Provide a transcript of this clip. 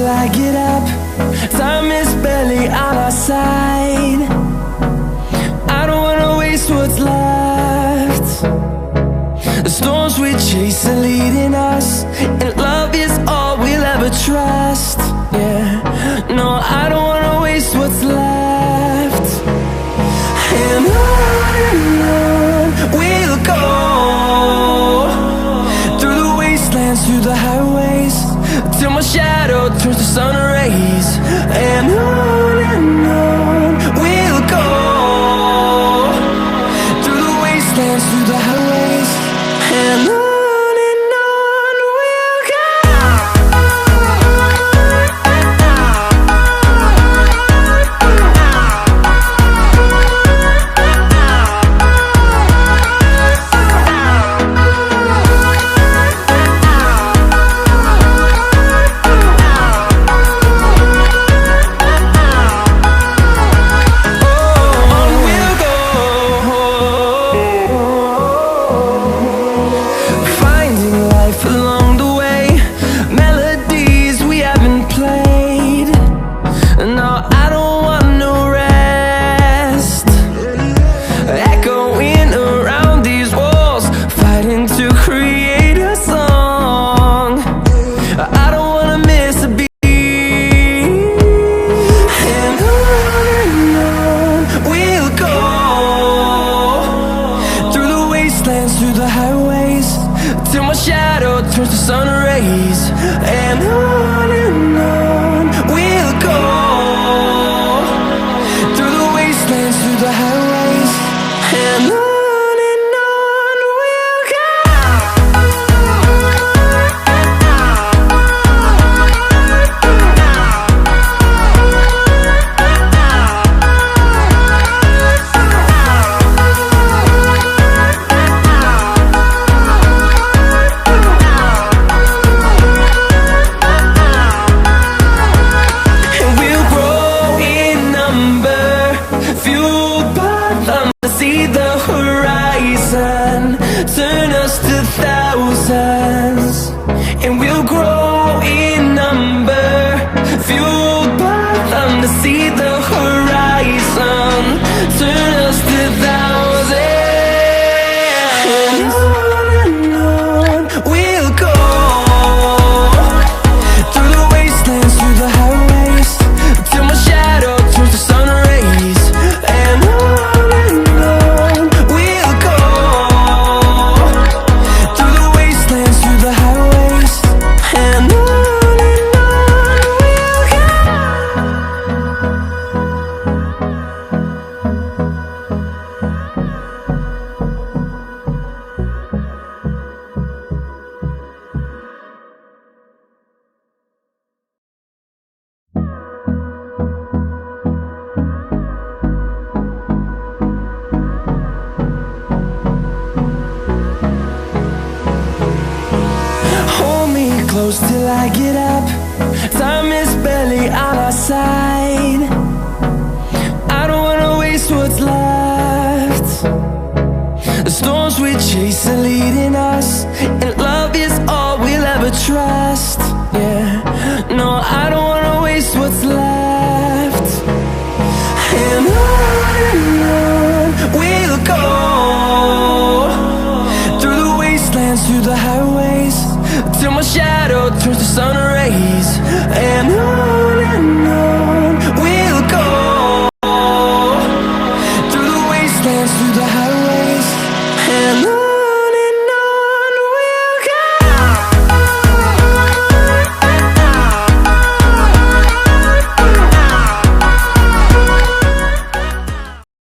till I get up. Time is barely on our side. I don't wanna waste what's left. The storms we chase are leading us, and love is all we'll ever trust. Yeah, no, I don't wanna waste what's left. And on we'll go, through the wastelands, through the highways, till my shadow turns to sun rays. And on we'll go, through the wastelands, through the highways, and on we'll go. Through the highways, till my shadow turns to sun rays. And on we'll go, through the wastelands, through the highways, and on we'll go. See the horizon turn us to thousands, and we'll grow in number, fueled by them. To see the horizon turn us to thousands, and on we'll go, through the wastelands, through the highways, till my shadow turns to sun rays. And close till I get up. Time is barely on our side. I don't wanna waste what's left. The storms we chase are leading us, and love is all we'll ever trust. Yeah, no, I don't wanna waste what's left. And on we'll go, through the wastelands, through the highways, till my shadow turns to sun rays. And on